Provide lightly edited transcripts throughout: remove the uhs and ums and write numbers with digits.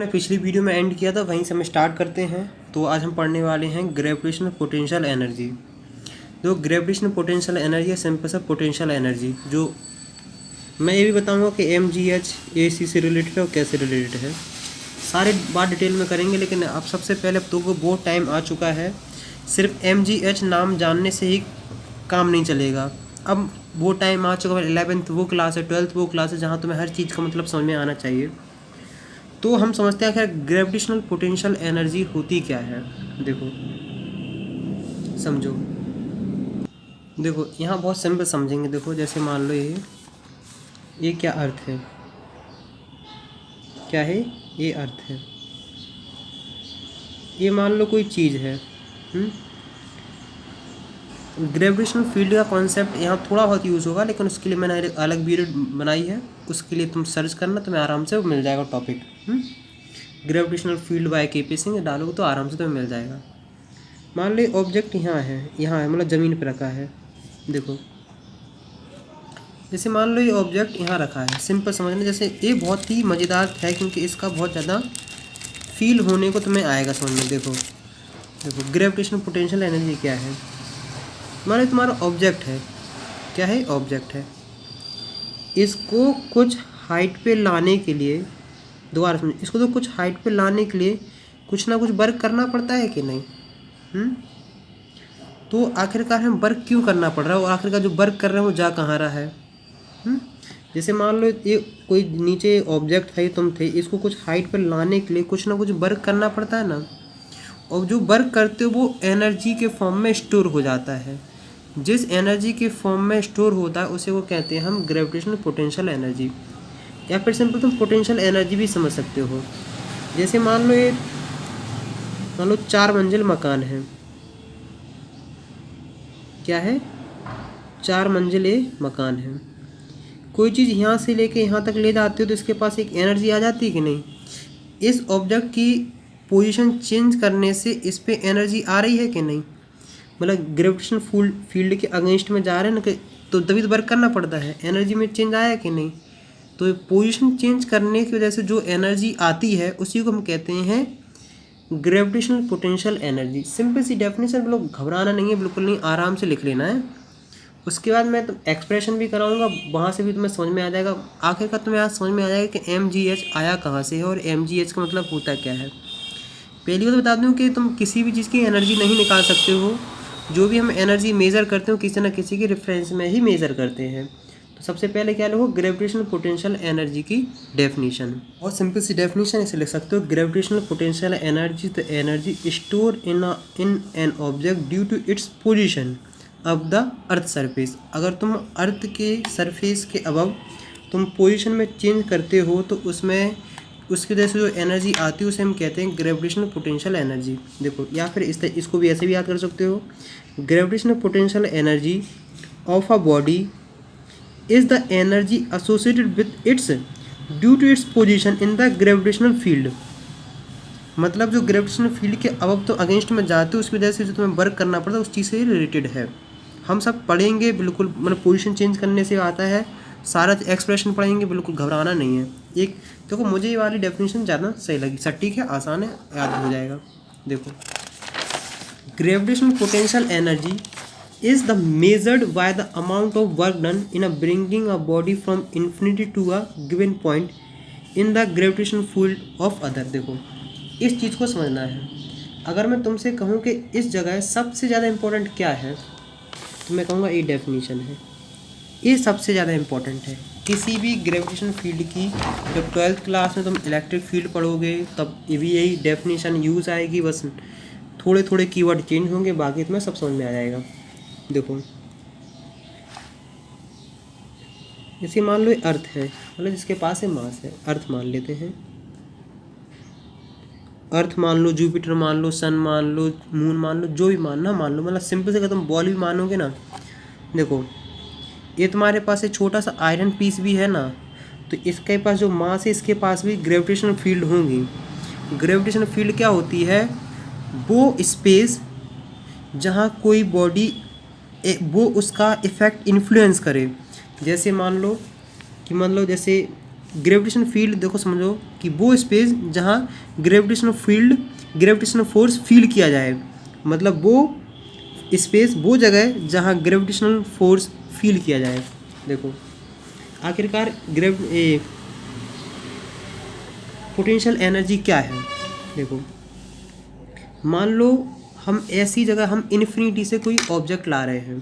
हमने पिछली वीडियो में एंड किया था वहीं से हम स्टार्ट करते हैं। तो आज हम पढ़ने वाले हैं ग्रेविटेशनल पोटेंशियल एनर्जी। जो ग्रेविटेशनल पोटेंशियल एनर्जी है सिंपल सा पोटेंशियल एनर्जी, जो मैं ये भी बताऊंगा कि MGH AC से रिलेटेड है और कैसे रिलेटेड है, सारे बात डिटेल में करेंगे। लेकिन अब सबसे पहले अब तो बहुत टाइम आ चुका है, सिर्फ MGH नाम जानने से ही काम नहीं चलेगा। अब वो टाइम आ चुका है, 11th वो क्लास है, 12th वो क्लास है, जहाँ तुम्हें हर चीज़ का मतलब समझ में आना चाहिए। तो हम समझते हैं कि ग्रेविटेशनल पोटेंशियल एनर्जी होती क्या है। देखो समझो, देखो यहाँ बहुत सिंपल समझेंगे। देखो जैसे मान लो ये क्या अर्थ है, क्या है ये अर्थ है, ये मान लो कोई चीज़ है। ग्रेविटेशनल फील्ड का कॉन्सेप्ट यहाँ थोड़ा बहुत यूज़ होगा, लेकिन उसके लिए मैंने एक अलग वीडियो बनाई है, उसके लिए तुम सर्च करना, तुम्हें आराम से मिल जाएगा topic. Gravitational field by KP Singh डालोगे तो आराम से तुम्हें मिल जाएगा। मान लो ऑब्जेक्ट यहाँ है मतलब ज़मीन पर रखा है। देखो जैसे मान लो ये ऑब्जेक्ट यहाँ रखा है, सिंपल समझना। जैसे ये बहुत ही मज़ेदार है क्योंकि इसका बहुत ज़्यादा फील होने को तुम्हें आएगा समझ में। देखो देखो ग्रेविटेशनल पोटेंशियल एनर्जी क्या है। मान लो तुम्हारा ऑब्जेक्ट है, क्या है ऑब्जेक्ट है, इसको कुछ हाइट पे लाने के लिए, दोबारा समझो, इसको तो कुछ हाइट पे लाने के लिए कुछ ना कुछ वर्क करना पड़ता है कि नहीं। तो आखिरकार हमें वर्क क्यों करना पड़ रहा है और आखिरकार जो वर्क कर रहे हैं वो जा कहाँ रहा है। जैसे मान लो ये कोई नीचे ऑब्जेक्ट है, तुम थे, इसको कुछ हाइट पर लाने के लिए कुछ ना कुछ वर्क करना पड़ता है ना, और जो वर्क करते हो वो एनर्जी के फॉर्म में स्टोर हो जाता है। जिस एनर्जी के फॉर्म में स्टोर होता है उसे वो कहते हैं हम ग्रेविटेशनल पोटेंशियल एनर्जी, या फिर सिंपल तुम पोटेंशियल एनर्जी भी समझ सकते हो। जैसे मान लो 4 मंजिल मकान है, क्या है 4 मंजिल मकान है। कोई चीज़ यहाँ से लेके यहाँ तक ले जाते हो तो इसके पास एक एनर्जी आ जाती है कि नहीं। इस ऑब्जेक्ट की पोजीशन चेंज करने से इस पे एनर्जी आ रही है कि नहीं, मतलब ग्रेविटेशनल फील्ड के अगेंस्ट में जा रहे हैं ना, तो तभी तो वर्क करना पड़ता है, एनर्जी में चेंज आया कि नहीं। तो पोजीशन चेंज करने की वजह से जो एनर्जी आती है उसी को हम कहते हैं ग्रेविटेशनल पोटेंशियल एनर्जी। सिंपल सी डेफिनेशन, बिल्कुल घबराना नहीं है, बिल्कुल नहीं, आराम से लिख लेना है। उसके बाद मैं एक्सप्रेशन भी कराऊंगा, वहाँ से भी तुम्हें समझ में आ जाएगा। आखिरकार तुम्हें आज समझ में आ जाएगा कि MGH आया कहाँ से है और MGH का मतलब होता क्या है। पहली बात बता दूं कि तुम किसी भी चीज़ की एनर्जी नहीं निकाल सकते हो। जो भी हम एनर्जी मेज़र करते हो किसी न किसी के रेफरेंस में ही मेज़र करते हैं। तो सबसे पहले क्या लिखो, ग्रेविटेशनल पोटेंशियल एनर्जी की डेफिनेशन। और सिंपल सी डेफिनेशन इसे लिख सकते हो, gravitational potential energy the energy store in an object due to its position अब द अर्थ सरफेस। अगर तुम अर्थ के सरफेस के अबव तुम पोजीशन में चेंज करते हो तो उसमें उसकी वजह से जो एनर्जी आती है उसे हम कहते हैं ग्रेविटेशनल पोटेंशियल एनर्जी। देखो या फिर इसको भी ऐसे भी याद कर सकते हो, gravitational potential energy of a body is the energy associated with its due to its position in the gravitational field. मतलब जो ग्रेविटेशनल फील्ड के अबव तो अगेंस्ट में जाते हो उसकी वजह से जो तुम्हें वर्क करना पड़ता है उस चीज़ से रिलेटेड है। हम सब पढ़ेंगे, बिल्कुल मतलब पोजीशन चेंज करने से आता है, सारा एक्सप्रेशन पढ़ेंगे, बिल्कुल घबराना नहीं है। एक देखो मुझे ये वाली डेफिनेशन ज़्यादा सही लगी, सटीक है, आसान है, याद हो जाएगा। देखो gravitational potential energy is the measured by the amount of work done in bringing a body from infinity to a given point in the gravitational field of other. देखो इस चीज़ को समझना है। अगर मैं तुमसे कहूँ कि इस जगह सबसे ज़्यादा इम्पोर्टेंट क्या है, तो मैं कहूँगा ये डेफिनेशन है, ये सबसे ज़्यादा इम्पोर्टेंट है किसी भी ग्रेविटेशन फील्ड की। जब 12th क्लास में तुम इलेक्ट्रिक फील्ड पढ़ोगे तब भी यही डेफिनेशन यूज़ आएगी, बस थोड़े थोड़े कीवर्ड चेंज होंगे, बाकी तुम्हें सब समझ में आ जाएगा। देखो जैसे मान लो अर्थ है, मतलब जिसके पास है मास है, अर्थ मान लेते हैं, अर्थ मान लो, जुपिटर मान लो, सन मान लो, मून मान लो, जो भी मानना मान लो, मतलब सिंपल से अगर तुम बॉल भी मानोगे ना। देखो ये तुम्हारे पास एक छोटा सा आयरन पीस भी है ना, तो इसके पास जो मास है इसके पास भी ग्रेविटेशनल फील्ड होंगी। ग्रेविटेशनल फील्ड क्या होती है, वो स्पेस जहाँ कोई बॉडी वो उसका इफ़ेक्ट इन्फ्लुएंस करे। जैसे मान लो जैसे ग्रेविटेशन फील्ड देखो समझो कि वो स्पेस जहाँ ग्रेविटेशनल फोर्स फील किया जाए, मतलब वो स्पेस वो जगह है जहाँ ग्रेविटेशनल फोर्स फील किया जाए। देखो आखिरकार पोटेंशियल एनर्जी क्या है। देखो मान लो हम ऐसी जगह हम इन्फिनिटी से कोई ऑब्जेक्ट ला रहे हैं।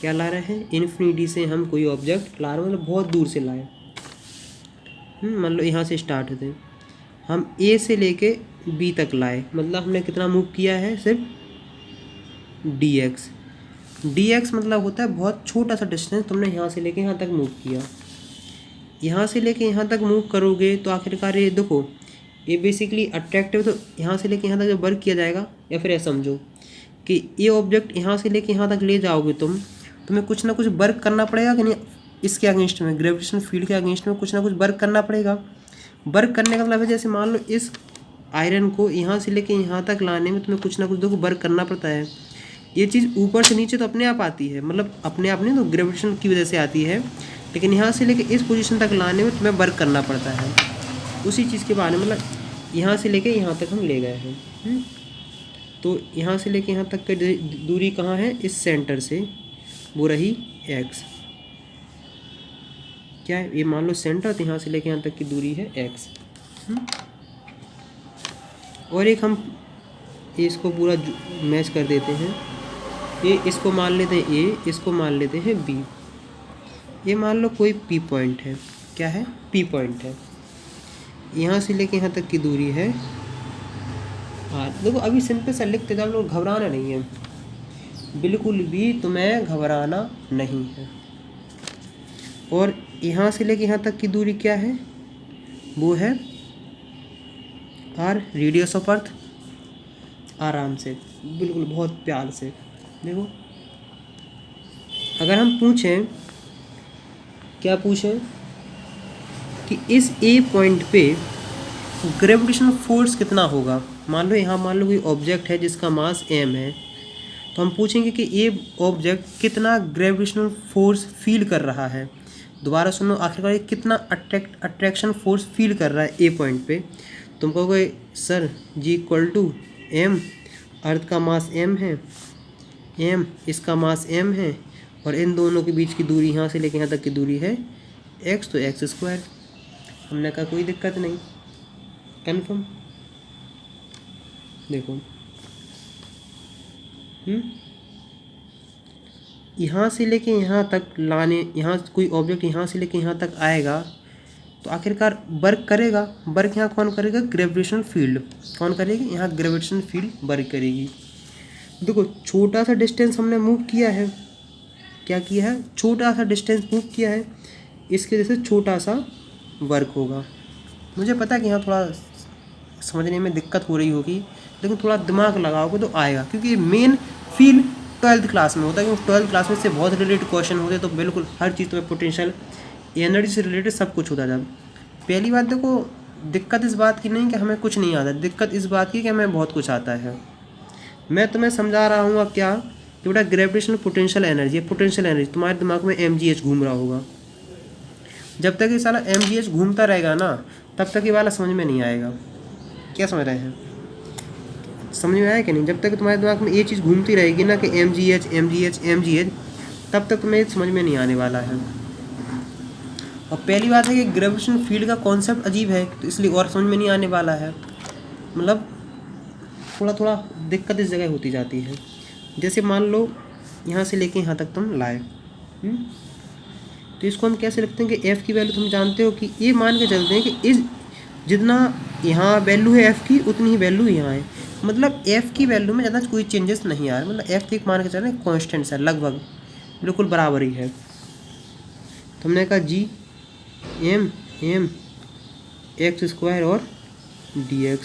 क्या ला रहे हैं? इन्फिनिटी से हम कोई ऑब्जेक्ट ला रहे हैं, मतलब बहुत दूर से लाए। मान लो यहाँ से स्टार्ट होते हैं, हम ए से लेके बी तक लाए, मतलब हमने कितना मूव किया है? सिर्फ डी एक्स मतलब होता है बहुत छोटा सा डिस्टेंस तुमने यहाँ से लेके यहाँ तक मूव किया। यहाँ से लेके यहाँ तक मूव करोगे तो आखिरकार ये देखो ये बेसिकली अट्रैक्टिव, तो यहाँ से लेके यहाँ तक जब वर्क किया जाएगा, या फिर ऐसा समझो कि ये ऑब्जेक्ट यहाँ से लेके यहाँ तक ले जाओगे तुम्हें कुछ ना कुछ वर्क करना पड़ेगा कि नहीं? इसके अगेंस्ट में, ग्रेविटेशन फील्ड के अगेंस्ट में कुछ ना कुछ वर्क करना पड़ेगा। वर्क करने का मतलब है जैसे मान लो इस आयरन को यहाँ से लेके यहाँ तक लाने में तुम्हें कुछ ना कुछ देखो वर्क करना पड़ता है। ये चीज़ ऊपर से नीचे तो अपने आप आती है, मतलब अपने आप नहीं तो ग्रेविटेशन की वजह से आती है, लेकिन यहाँ से लेके इस पोजीशन तक लाने में तुम्हें वर्क करना पड़ता है। उसी चीज़ के बारे में, मतलब यहाँ से लेके यहाँ तक हम ले गए हैं। तो यहाँ से लेके यहाँ तक की दूरी कहाँ है? इस सेंटर से, वो रही x। क्या है ये? मान लो सेंटर, तो यहाँ से लेके यहाँ तक की दूरी है x। और एक हम इसको पूरा मैच कर देते हैं। ये इसको मान लेते हैं a, इसको मान लेते हैं b। ये मान लो कोई p पॉइंट है। क्या है? p पॉइंट है। यहाँ से लेके यहाँ तक की दूरी है r। देखो अभी सिंपल सा लिखते जाओ, लोग घबराना नहीं है, बिल्कुल भी तुम्हें घबराना नहीं है। और यहाँ से लेके यहाँ तक की दूरी क्या है? वो है r, रेडियस ऑफ अर्थ। आराम से, बिल्कुल बहुत प्यार से देखो। अगर हम पूछें, क्या पूछें कि इस ए पॉइंट पे ग्रेविटेशनल फोर्स कितना होगा। मान लो यहाँ मान लो कोई ऑब्जेक्ट है जिसका मास m है, तो हम पूछेंगे कि ये ऑब्जेक्ट कितना ग्रेविटेशनल फोर्स फील कर रहा है। दोबारा सुनो, आखिरकार ये कितना अट्रैक्शन फोर्स फील कर रहा है ए पॉइंट पे। तुम कहोगे सर G=m, अर्थ का मास m है, m इसका मास m है, और इन दोनों के बीच की दूरी यहाँ से लेके यहाँ तक की दूरी है x, तो x²। हमने कहा कोई दिक्कत नहीं, कन्फर्म। देखो यहाँ से लेके यहाँ तक लाने, यहाँ कोई ऑब्जेक्ट यहाँ से लेके यहाँ तक आएगा तो आखिरकार वर्क करेगा। वर्क यहाँ कौन करेगा? Gravitational field. कौन करेगी? यहाँ ग्रेविटेशनल फील्ड वर्क करेगी। देखो छोटा सा डिस्टेंस हमने मूव किया है। क्या किया है? छोटा सा डिस्टेंस मूव किया है, इसके वजह से छोटा सा वर्क होगा। मुझे पता है कि यहाँ थोड़ा समझने में दिक्कत हो रही होगी, लेकिन थोड़ा दिमाग लगाओगे तो आएगा, क्योंकि मेन फील 12th क्लास में होता है। क्योंकि 12th क्लास में से बहुत रिलेटेड क्वेश्चन होते हैं, तो बिल्कुल हर चीज़ तुम्हें पोटेंशियल एनर्जी से रिलेटेड सब कुछ होता है। जब पहली बात देखो, दिक्कत इस बात की नहीं कि हमें कुछ नहीं आता, दिक्कत इस बात की कि हमें बहुत कुछ आता है। मैं तुम्हें समझा रहा हूँ अब क्या कि बेटा ग्रेविटेशनल पोटेंशियल एनर्जी है। पोटेंशियल एनर्जी तुम्हारे दिमाग में mgh घूम रहा होगा। जब तक ये साला mgh घूमता रहेगा ना, तब तक ये वाला समझ में नहीं आएगा। क्या समझ रहे हैं? समझ में आया कि नहीं? जब तक तुम्हारे दिमाग में ये चीज़ घूमती रहेगी ना कि mgh, तब तक तुम्हें समझ में नहीं आने वाला है। और पहली बात है कि ग्रेविटेशन फील्ड का कॉन्सेप्ट अजीब है, तो इसलिए और समझ में नहीं आने वाला है। मतलब थोड़ा थोड़ा दिक्कत इस जगह होती जाती है। जैसे मान लो यहाँ से लेके यहाँ तक तुम लाए, तो इसको हम कैसे लिखते हैं कि f की वैल्यू तुम जानते हो कि ये मान के चलते हैं कि इस जितना यहाँ वैल्यू है f की, उतनी ही वैल्यू यहाँ है। मतलब f की वैल्यू में ज़्यादा कोई चेंजेस नहीं आ रहा, मतलब f एक मान के चल रहे हैं कॉन्स्टेंट है, लगभग बिल्कुल बराबर ही है। तो हमने कहा G x² और dx,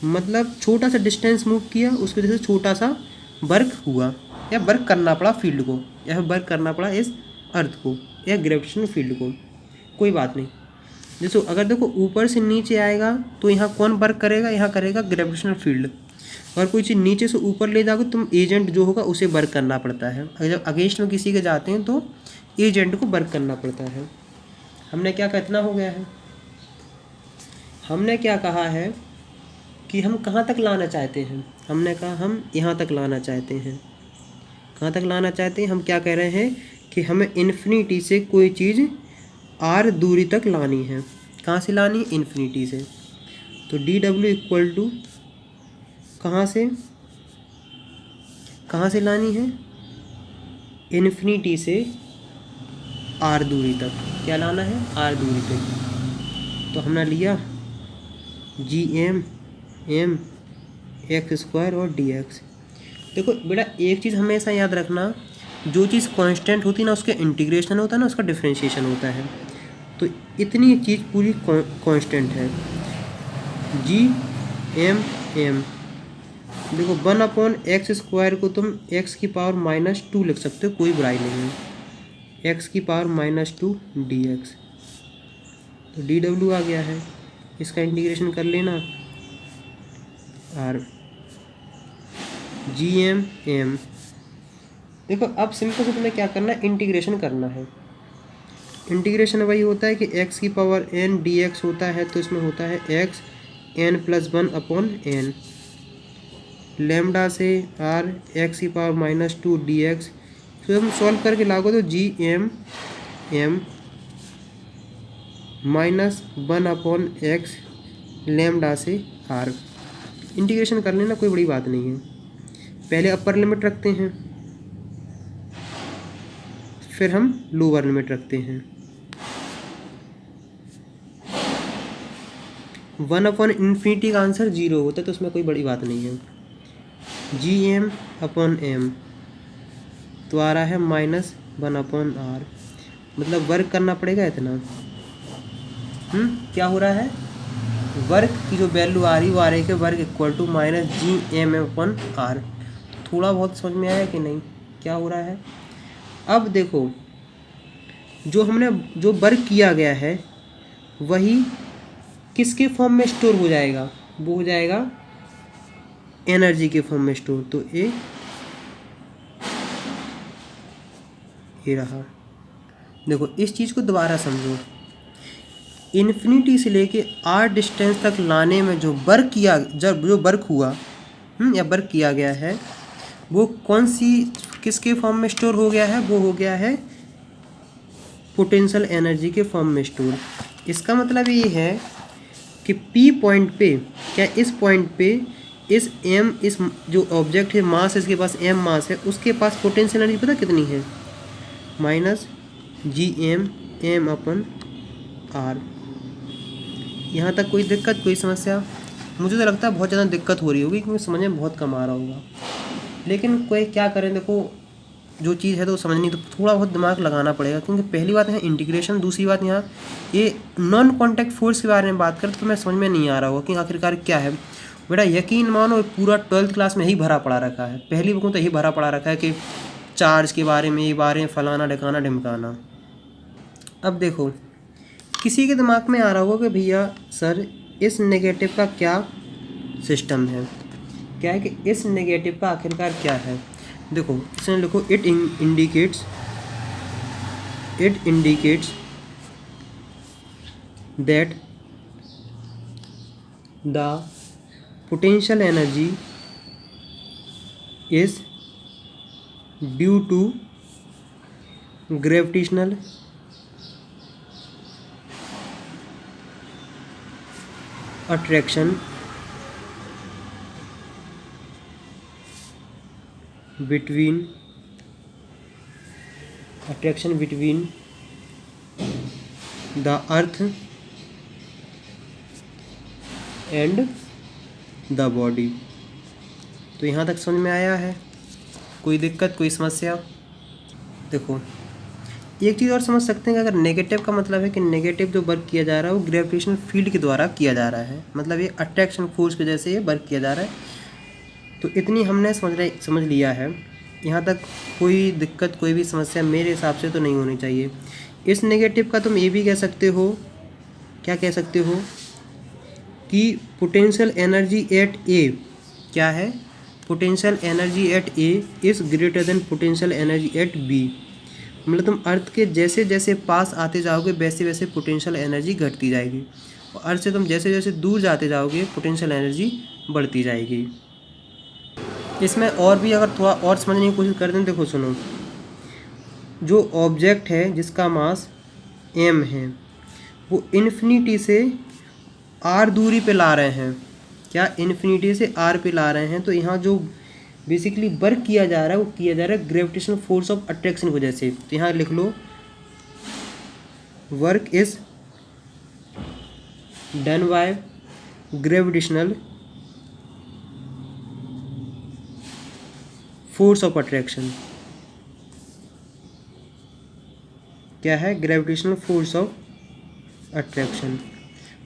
मतलब छोटा सा डिस्टेंस मूव किया, उसकी वजह से छोटा सा वर्क हुआ, या वर्क करना पड़ा फील्ड को, या वर्क करना पड़ा इस अर्थ को या ग्रेविटेशनल फील्ड को। कोई बात नहीं। जैसे अगर देखो ऊपर से नीचे आएगा तो यहाँ कौन वर्क करेगा? यहाँ करेगा ग्रेविटेशनल फील्ड। अगर कोई चीज़ नीचे से ऊपर ले जाओगे तुम एजेंट जो होगा उसे वर्क करना पड़ता है। अगर जब अगेंस्ट में किसी के जाते हैं तो एजेंट को वर्क करना पड़ता है। हमने क्या कितना हो गया है, हमने क्या कहा है कि हम कहाँ तक लाना चाहते हैं, हमने कहा हम यहाँ तक लाना चाहते हैं। कहाँ तक लाना चाहते हैं, हम क्या कह रहे हैं कि हमें इन्फिनिटी से कोई चीज़ r दूरी तक लानी है। कहाँ से लानी है, इन्फिनिटी से। तो डी डब्ल्यू इक्वल टू कहाँ से लानी है, इन्फिनिटी से r दूरी तक। क्या लाना है, r दूरी तक। तो हमने लिया जी एम एक्स स्क्वायर और डी एक्स। देखो बेटा एक चीज़ हमेशा याद रखना, जो चीज़ कांस्टेंट होती है ना उसका इंटीग्रेशन होता है ना उसका डिफरेंशिएशन होता है। तो इतनी चीज़ पूरी कांस्टेंट है। जी एम देखो 1/x² को तुम x⁻² लिख सकते हो, कोई बुराई नहीं है। x⁻² dx। तो डी डब्ल्यू आ गया है, इसका इंटीग्रेशन कर लेना r जी एम देखो अब सिंपल से तुम्हें क्या करना है, इंटीग्रेशन करना है। इंटीग्रेशन वही होता है कि x⁻n dx होता है, तो इसमें होता है x(n+1/n) लैम्डा से r x⁻² dx। तो हम सॉल्व करके लागो तो जी एम -1/x लैम्डा से r। इंटीग्रेशन कर लेना, कोई बड़ी बात नहीं है। पहले अपर लिमिट रखते हैं, फिर हम लोअर लिमिट रखते हैं। 1/∞ का आंसर 0 होता है, तो उसमें कोई बड़ी बात नहीं है। Gm/m तो आ रहा है -1/r, मतलब वर्क करना पड़ेगा इतना। क्या हो रहा है, वर्क की जो वैल्यू आ रही है वो आ रही है कि वर्क इक्वल टू -Gm/r। थोड़ा बहुत समझ में आया कि नहीं, क्या हो रहा है। अब देखो जो वर्क किया गया है वही किसके फॉर्म में स्टोर हो जाएगा, वो हो जाएगा एनर्जी के फॉर्म में स्टोर। तो ये रहा। देखो इस चीज़ को दोबारा समझो, इन्फिनिटी से लेके r डिस्टेंस तक लाने में जो वर्क हुआ या वर्क किया गया है वो किसके फॉर्म में स्टोर हो गया है, वो हो गया है पोटेंशियल एनर्जी के फॉर्म में स्टोर। इसका मतलब ये है कि P पॉइंट पे, क्या इस पॉइंट पे इस जो ऑब्जेक्ट है मास, इसके पास m मास है, उसके पास पोटेंशियल एनर्जी पता कितनी है, -Gm/r। यहाँ तक कोई दिक्कत, कोई समस्या? मुझे तो लगता है बहुत ज़्यादा दिक्कत हो रही होगी क्योंकि समझ में बहुत कम आ रहा होगा, लेकिन कोई क्या करें। देखो जो चीज़ है तो समझनी, तो थोड़ा बहुत दिमाग लगाना पड़ेगा, क्योंकि पहली बात है इंटीग्रेशन, दूसरी बात यहाँ ये नॉन कॉन्टैक्ट फोर्स के बारे में बात करें तो मैं समझ में नहीं आ रहा होगा कि आखिरकार क्या है। बेटा यकीन मानो पूरा 12th क्लास में यही भरा पड़ा रखा है, पहली बुक में तो यही भरा पड़ा रखा है कि चार्ज के बारे में, ये बारे फलाना ढकाना ढिमकाना। अब देखो किसी के दिमाग में आ रहा होगा कि भैया सर इस नेगेटिव का क्या सिस्टम है, क्या है कि इस नेगेटिव का आखिरकार क्या है। देखो इसमें लिखो it indicates that the potential energy is due to gravitational attraction between the earth and the body। तो यहाँ तक समझ में आया है, कोई दिक्कत, कोई समस्या? देखो एक चीज़ और समझ सकते हैं कि अगर नेगेटिव का मतलब है कि नेगेटिव जो वर्क किया जा रहा है वो ग्रेविटेशनल फील्ड के द्वारा किया जा रहा है, मतलब ये अट्रैक्शन फोर्स की वजह से ये वर्क किया जा रहा है। तो इतनी हमने समझ लिया है, यहाँ तक कोई दिक्कत, कोई भी समस्या मेरे हिसाब से तो नहीं होनी चाहिए। इस नेगेटिव का तुम ये भी कह सकते हो, क्या कह सकते हो कि पोटेंशियल एनर्जी एट ए क्या है, potential energy at A is greater than potential energy at B. मतलब तुम अर्थ के जैसे जैसे पास आते जाओगे वैसे वैसे पोटेंशियल एनर्जी घटती जाएगी, और अर्थ से तुम जैसे जैसे दूर जाते जाओगे पोटेंशियल एनर्जी बढ़ती जाएगी। इसमें और भी अगर थोड़ा और समझने की कोशिश करते हैं, देखो सुनो, जो ऑब्जेक्ट है जिसका मास m है वो इन्फिनिटी से r दूरी पे ला रहे हैं, क्या इन्फिनिटी से r पे ला रहे हैं, तो यहाँ जो बेसिकली वर्क किया जा रहा है वो किया जा रहा है ग्रेविटेशनल फोर्स ऑफ अट्रैक्शन की वजह से। तो यहाँ लिख लो work is done by gravitational force of attraction. क्या है? Gravitational force of attraction.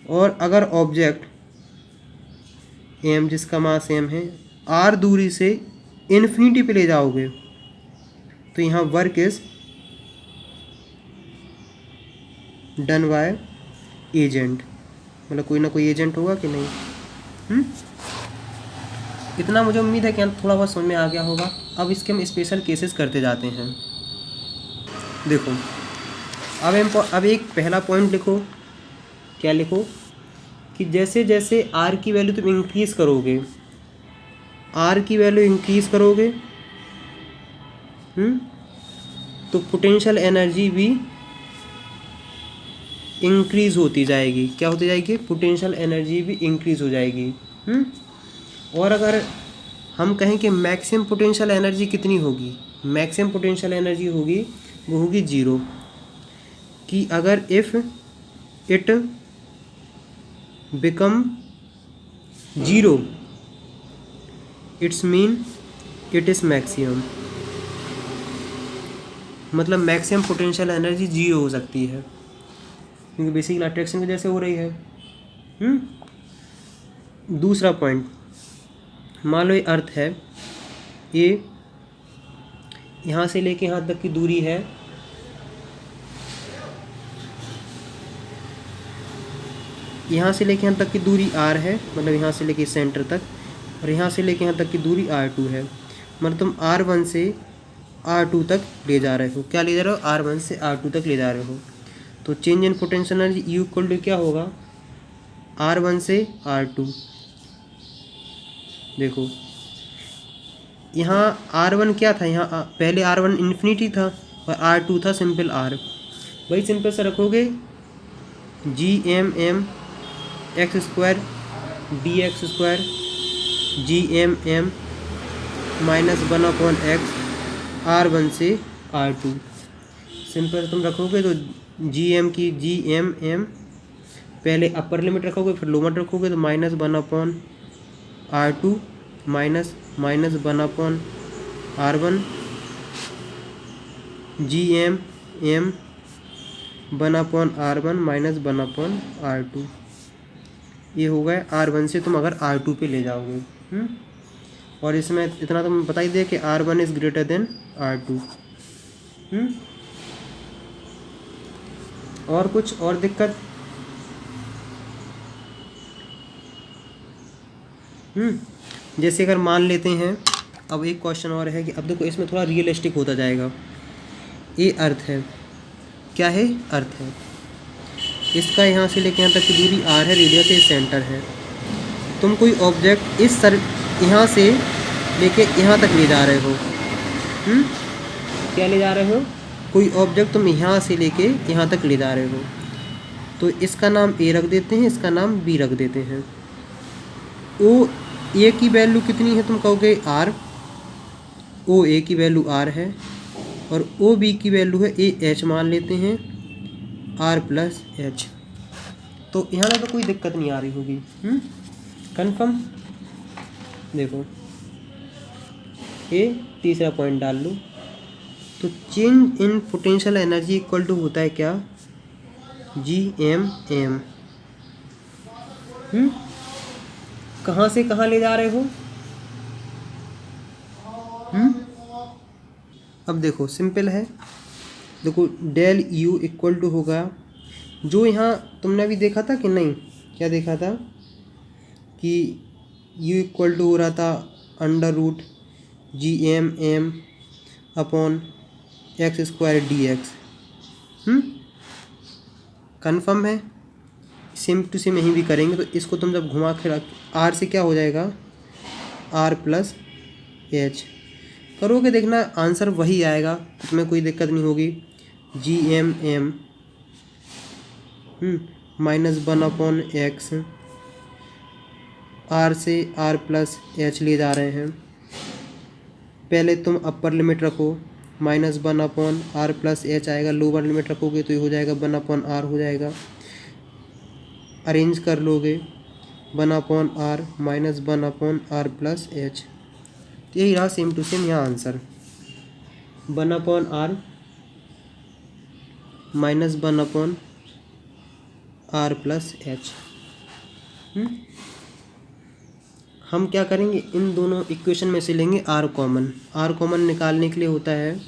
और अगर ऑब्जेक्ट m जिसका मास m है r दूरी से इन्फिनिटी पे ले जाओगे तो यहाँ work is done by agent, मतलब कोई ना कोई एजेंट होगा कि नहीं। इतना मुझे उम्मीद है कि थोड़ा बहुत समझ में आ गया होगा। अब इसके हम स्पेशल केसेस करते जाते हैं। देखो अब एक पहला पॉइंट लिखो, क्या लिखो कि जैसे जैसे r की वैल्यू तुम इंक्रीज़ करोगे, r की वैल्यू इंक्रीज़ करोगे तो पोटेंशियल एनर्जी भी इंक्रीज़ होती जाएगी। क्या होती जाएगी? पोटेंशियल एनर्जी भी इंक्रीज़ हो जाएगी। और अगर हम कहें कि मैक्सिमम पोटेंशियल एनर्जी कितनी होगी, मैक्सिमम पोटेंशियल एनर्जी होगी वो होगी 0, कि अगर if it become 0 it's mean it is maximum, मतलब मैक्सिमम पोटेंशियल एनर्जी 0 हो सकती है क्योंकि बेसिकली अट्रैक्शन की वजह से हो रही है। दूसरा पॉइंट, मान लो ये अर्थ है, ये यहाँ से लेके यहाँ तक की दूरी है यहाँ से लेके यहाँ तक की दूरी r है, मतलब यहाँ से लेके सेंटर तक, और यहाँ से लेके यहाँ तक की दूरी r2 है, मतलब तुम r1 से r2 तक ले जा रहे हो। क्या ले जा रहे हो? r1 से r2 तक ले जा रहे हो। तो change in potential energy U equal to क्या होगा? r1 से r2। देखो यहाँ r1 क्या था, यहाँ पहले r1 इन्फिनिटी था और r2 था सिंपल r, वही सिंपल से रखोगे gmm x square dx square gmm minus 1/x r1 से r2, सिंपल तुम रखोगे तो gmm पहले अपर लिमिट रखोगे फिर लोअर रखोगे तो minus 1/r2 minus 1/r1 gmm 1/r1 minus 1/r2, ये हो गया r1 से तुम अगर r2 पे ले जाओगे। और इसमें इतना तुम बता ही दे कि r1 is greater then r2। और कुछ और दिक्कत? जैसे अगर मान लेते हैं, अब एक क्वेश्चन और है कि अब देखो इसमें थोड़ा रियलिस्टिक होता जाएगा। ये अर्थ है, क्या है? अर्थ है, इसका यहाँ से लेके यहाँ तक की दूरी r है, रेडियस ये सेंटर है। तुम कोई ऑब्जेक्ट इस यहाँ से लेके यहाँ तक ले जा रहे हो। क्या ले जा रहे हो? कोई ऑब्जेक्ट तुम यहाँ से लेके यहाँ तक ले जा रहे हो, तो इसका नाम a रख देते हैं, इसका नाम b रख देते हैं। ओ ए की वैल्यू कितनी है? तुम कहोगे r, ओ ए की वैल्यू r है और ओ बी की वैल्यू है ए एच मान लेते हैं, r प्लस एच। तो यहाँ तो कोई दिक्कत नहीं आ रही होगी। कन्फर्म? देखो ये तीसरा पॉइंट डाल लो, तो change in potential energy equal to होता है क्या? gmm। कहाँ से कहाँ ले जा रहे हो? अब देखो सिंपल है, देखो डेल u इक्वल टू होगा, जो यहाँ तुमने अभी देखा था कि नहीं, क्या देखा था कि u इक्वल टू हो रहा था under root gmm upon x square d x. Confirm है? सेम टू सेम यहीं भी करेंगे। तो इसको तुम जब घुमा के रख, आर से क्या हो जाएगा, आर प्लस एच करोगे, देखना आंसर वही आएगा, तुम्हें कोई दिक्कत नहीं होगी। G M M -1/x, R से आर प्लस एच ले जा रहे हैं। पहले तुम अपर लिमिट रखो, -1/r प्लस एच आएगा, लोअर लिमिट रखोगे तो ये हो जाएगा 1/r हो जाएगा। अरेंज कर लोगे 1/r -1/r प्लस एच। तो यही रहा सेम टू सेम यहाँ answer, 1/r -1/r plus H. हम क्या करेंगे, इन दोनों इक्वेशन में से लेंगे आर कॉमन। आर कॉमन निकालने के लिए होता है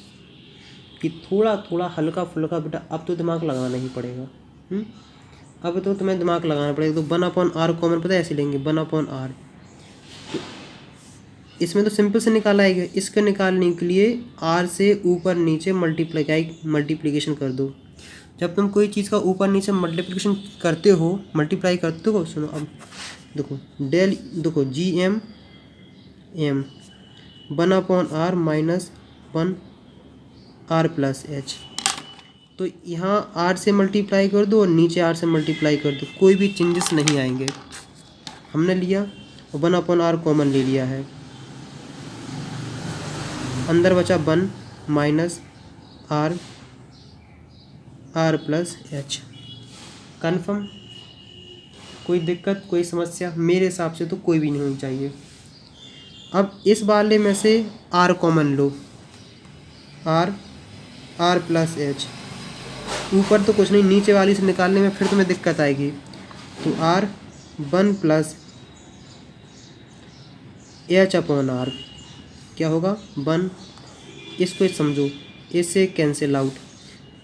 कि थोड़ा थोड़ा हल्का फुल्का, बेटा अब तो दिमाग लगाना ही पड़ेगा। अब तो तुम्हें दिमाग लगाना पड़ेगा। तो 1/r कॉमन पता है ऐसे लेंगे, 1/r। तो इसमें तो सिंपल से निकाला आएगा। इसका निकालने के लिए r से ऊपर नीचे मल्टीप्लिकेशन कर दो। जब तुम कोई चीज़ का ऊपर नीचे मल्टीप्लिकेशन करते हो, मल्टीप्लाई करते हो, सुनो अब देखो, डेल देखो G M 1/r -1r plus H. तो यहाँ r से मल्टीप्लाई कर दो और नीचे r से मल्टीप्लाई कर दो, कोई भी चेंजेस नहीं आएंगे। हमने लिया और 1/r कॉमन ले लिया है, अंदर बचा 1 -r प्लस एच। कन्फर्म? कोई दिक्कत, कोई समस्या? मेरे हिसाब से तो कोई भी नहीं होनी चाहिए। अब इस वाले में से r कॉमन लो, r प्लस एच। ऊपर तो कुछ नहीं, नीचे वाली से निकालने में फिर तुम्हें दिक्कत आएगी। तो r 1 प्लस h/r क्या होगा, 1। इसको समझो, इससे कैंसिल आउट,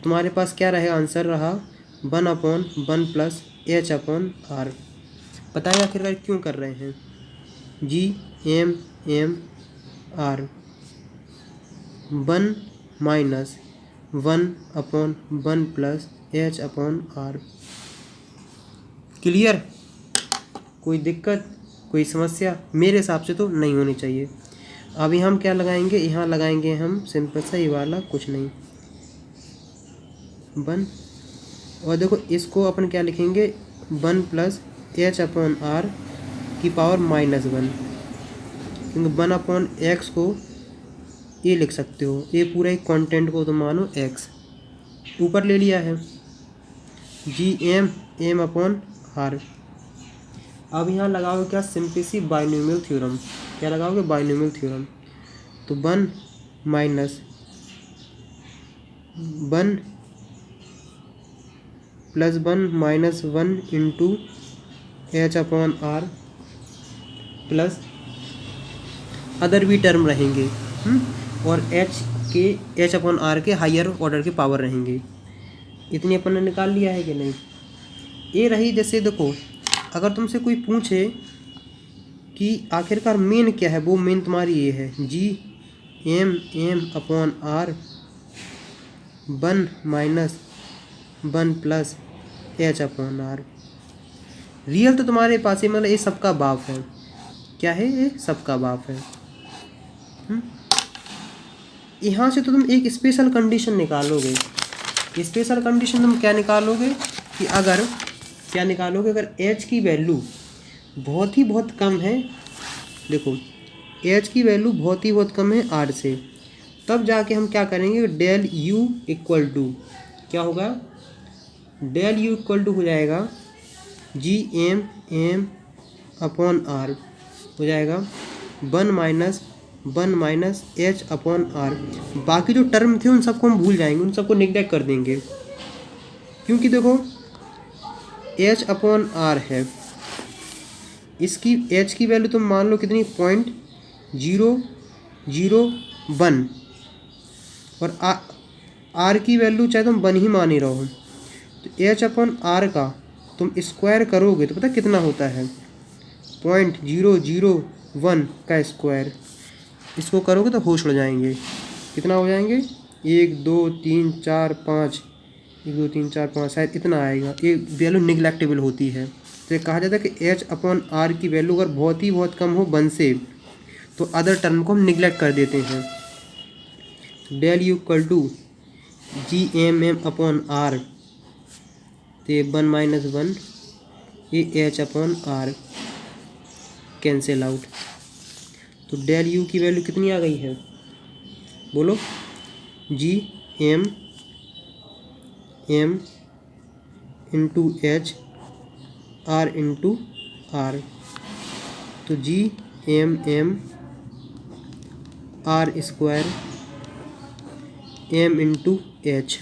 तुम्हारे पास क्या रहे, आंसर रहा 1/1 प्लस h/r। बताइए आखिरकार क्यों कर रहे हैं, G M M R 1 -1/1 plus h/r। Clear? कोई दिक्कत, कोई समस्या? मेरे हिसाब से तो नहीं होनी चाहिए। अभी हम क्या लगाएंगे, यहाँ लगाएंगे हम सिंपल सा ये वाला, कुछ नहीं 1। और देखो इसको अपन क्या लिखेंगे, 1 प्लस h/r की पावर -1, क्योंकि 1/x को ये लिख सकते हो, ये पूरा एक कंटेंट को तुम मानो x, ऊपर ले लिया है जी एम m/r। अब यहाँ लगाओगे क्या, सिंपली बाइनोमियल थ्योरम। क्या लगाओगे, बाइनोमियल थ्योरम। तो 1 plus 1 into h/r plus other भी टर्म रहेंगे, और h/r के हायर ऑर्डर के पावर रहेंगे। इतनी अपन ने निकाल लिया है कि नहीं? ये रही, जैसे देखो अगर तुमसे कोई पूछे कि आखिरकार मेन क्या है, वो मेन तुम्हारी ये है, G M m/r 1 -1 plus h/r। Real तो तुम्हारे पास ही, मतलब ये सबका बाप है। क्या है, ये सबका बाप है। यहाँ से तो तुम एक स्पेशल कंडीशन निकालोगे। स्पेशल कंडीशन तुम क्या निकालोगे कि अगर क्या निकालोगे, अगर h की वैल्यू बहुत कम है, देखो h की वैल्यू बहुत कम है r से, तब जाके हम क्या करेंगे, डेल u इक्वल टू क्या होगा, डेल u इक्वल टू हो जाएगा जी एम m/r हो जाएगा 1 माइनस h/r। बाकी जो टर्म थे उन सबको हम भूल जाएंगे, उन सबको नेग्लेक्ट कर देंगे, क्योंकि देखो h/r है, इसकी h की वैल्यू तुम मान लो कितनी, 0.001, और r की वैल्यू चाहे तुम 1 ही मान ही रहो। तो h/r का तुम स्क्वायर करोगे तो पता कितना होता है, 0.001 का स्क्वायर। इसको करोगे तो होश हो जाएंगे, कितना हो जाएंगे, 1 2 3 4 5, 1 2 3 4 5 शायद इतना आएगा। ये वैल्यू निगलेक्टेबल होती है। तो ये कहा जाता है कि H/R की वैल्यू अगर बहुत कम हो 1 से, तो अदर टर्म को हम निगलेक्ट कर देते हैं। Del U equal to G/M/R, तो 1 - 1 ये H/R कैंसिल आउट। तो डेल यू की वैल्यू कितनी आ गई है बोलो? G/M into H/R into R। तो G/M R² M into H।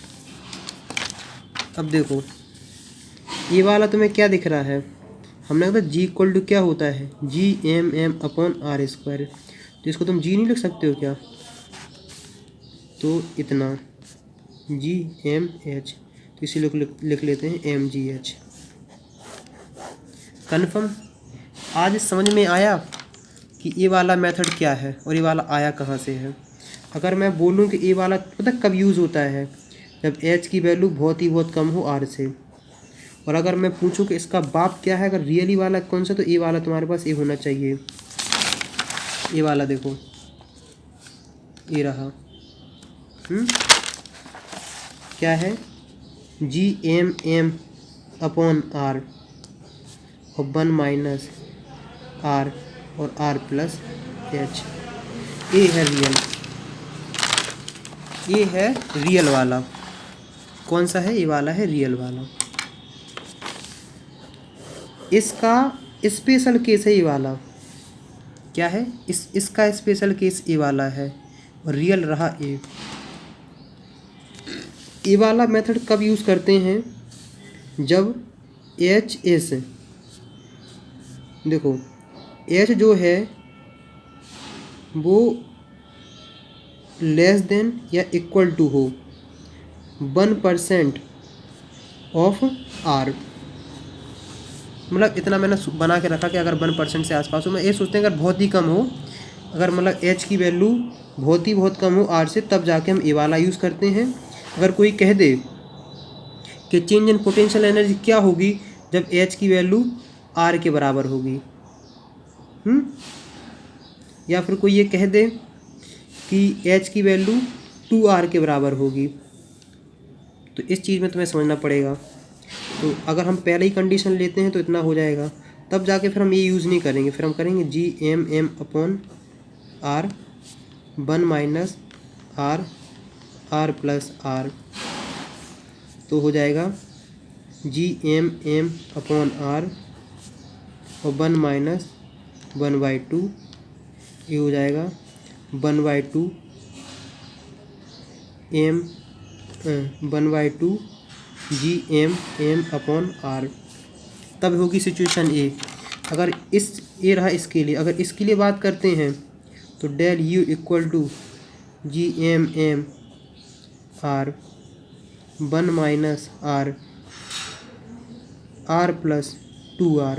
अब देखो ये वाला तुम्हें क्या दिख रहा है? हमने कहा G इक्वल टू क्या होता है? G/M/R²। तो इसको तुम G नहीं लिख सकते हो क्या? तो इतना G/M/H, तो इसीलिए लिख लेते हैं MGH। कन्फर्म? आज समझ में आया कि ये वाला मेथड क्या है और ये वाला आया कहाँ से है। अगर मैं बोलूँ कि ये वाला पता कब यूज़ होता है? जब H की वैल्यू बहुत कम हो R से। और अगर मैं पूछूं कि इसका बाप क्या है, अगर रियली वाला कौन सा, तो ये वाला तुम्हारे पास ये होना चाहिए। ये वाला देखो, ये रहा। क्या है? G/M/R और 1 - R और R+H। ये है रियल, ये है रियल वाला। कौन सा है? ये वाला है रियल वाला। इसका स्पेशल केस है ये वाला। क्या है? इसका स्पेशल केस ये वाला है और रियल रहा ये। ये वाला मेथड कब यूज़ करते हैं? जब HS, देखो H जो है वो लेस देन या इक्वल टू हो 1% ऑफ R। मतलब इतना मैंने बना के रखा कि अगर 1% से आसपास हो। मैं ये सोचते हैं अगर बहुत ही कम हो, अगर मतलब H की वैल्यू बहुत कम हो R से, तब जाके हम ये वाला यूज़ करते हैं। अगर कोई कह दे कि चेंज इन पोटेंशियल एनर्जी क्या होगी जब H की वैल्यू R के बराबर होगी, या फिर कोई ये कह दे कि H की वैल्यू 2R के बराबर होगी, तो इस चीज़ में तुम्हें समझना पड़ेगा। तो अगर हम पहले ही कंडीशन लेते हैं तो इतना हो जाएगा, तब जाके फिर हम ये यूज़ नहीं करेंगे। फिर हम करेंगे G/M/R 1 - R R+R। तो हो जाएगा G/M/R और 1 - 1/2, ये हो जाएगा 1/2 G/M/R। तब होगी सिचुएशन ए। अगर ये रहा इसके लिए, अगर इसके लिए बात करते हैं तो del U equal to G/M/R 1 - R R+2R।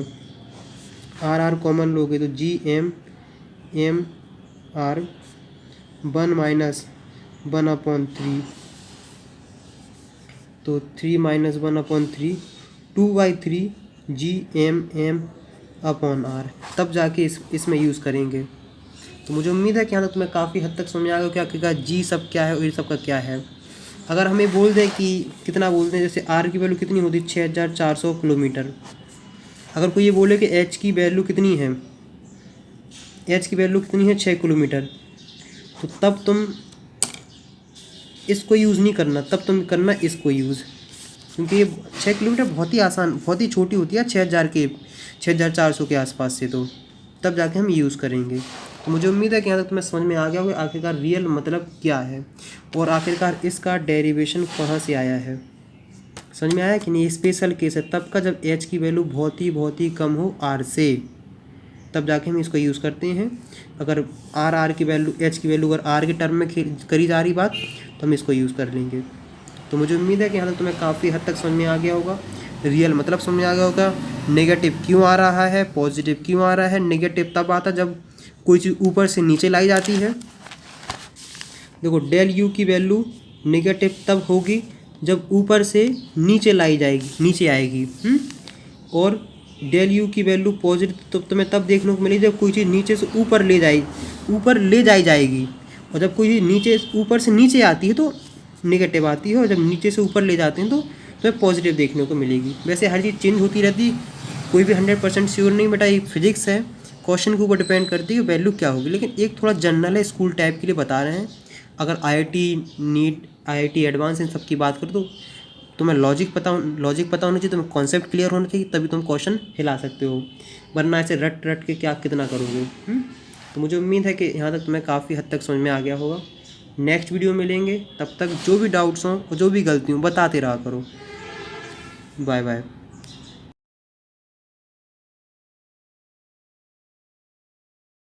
R common लोगे तो G/M/R 1 - 1/3, तो 3 - 1/3 2/3 G/M/R। तब जाके इसमें यूज़ करेंगे। तो मुझे उम्मीद है कि यहाँ तक तुम्हें काफ़ी हद तक समझ आ गया क्या जी सब क्या है और ये सब का क्या है। अगर हमें बोल दें कि कितना बोलते हैं, जैसे R की वैल्यू कितनी होती है 6400 किलोमीटर। अगर कोई ये बोले कि H की वैल्यू कितनी है, H की वैल्यू कितनी है 6 किलोमीटर, तो तब तुम इसको यूज़ नहीं करना, तब तुम करना इसको यूज़, क्योंकि ये 6 किलोमीटर बहुत ही आसान, बहुत ही छोटी होती है 6400 के आसपास से, तो तब जाके हम यूज़ करेंगे। तो मुझे उम्मीद है कि यहाँ तक तुम्हें समझ में आ गया होगा आखिरकार रियल मतलब क्या है और आखिरकार इसका डेरिवेशन कहाँ से आया है। समझ में आया कि नहीं? स्पेशल केस है तब का जब H की वैल्यू बहुत ही कम हो R से, तब जाके हम इसको यूज़ करते हैं। अगर R की वैल्यू, H की वैल्यू अगर R के टर्म में करी जा रही बात, तो हम इसको यूज़ कर लेंगे। तो मुझे उम्मीद है कि यहाँ तक तुम्हें काफ़ी हद तक समझ में आ गया होगा। रियल मतलब समझ में आ गया होगा। नेगेटिव क्यों आ रहा है, पॉजिटिव क्यों आ रहा है। नेगेटिव तब आता जब कोई चीज़ ऊपर से नीचे लाई जाती है। देखो डेल यू की वैल्यू नेगेटिव तब होगी जब ऊपर से नीचे लाई जाएगी, नीचे आएगी। और डेल यू की वैल्यू पॉजिटिव तो तुम्हें तब देखने को मिलेगी जब कोई चीज़ नीचे से ऊपर ले जाएगी। और जब कोई चीज़ नीचे ऊपर से नीचे आती है तो नेगेटिव आती है, और जब नीचे से ऊपर ले जाते हैं तो तुम्हें पॉजिटिव देखने को मिलेगी। वैसे हर चीज़ चेंज होती रहती, कोई भी 100% श्योर नहीं बेटा, ये फिजिक्स है, क्वेश्चन के ऊपर डिपेंड करती है वैल्यू क्या होगी। लेकिन एक थोड़ा जनरल है, स्कूल टाइप के लिए बता रहे हैं। अगर IIT नीट, IIT एडवांस इन सब की बात करो तो तुम्हें लॉजिक पता होना चाहिए, तुम्हें कॉन्सेप्ट क्लियर होना चाहिए, तभी तुम क्वेश्चन हिला सकते हो, वरना ऐसे रट के क्या कितना करोगे। तो मुझे उम्मीद है कि यहाँ तक तुम्हें काफ़ी हद तक समझ में आ गया होगा। नेक्स्ट वीडियो मिलेंगे, तब तक जो भी डाउट्स हों और जो भी गलती हों बताते रहा करो। Bye bye.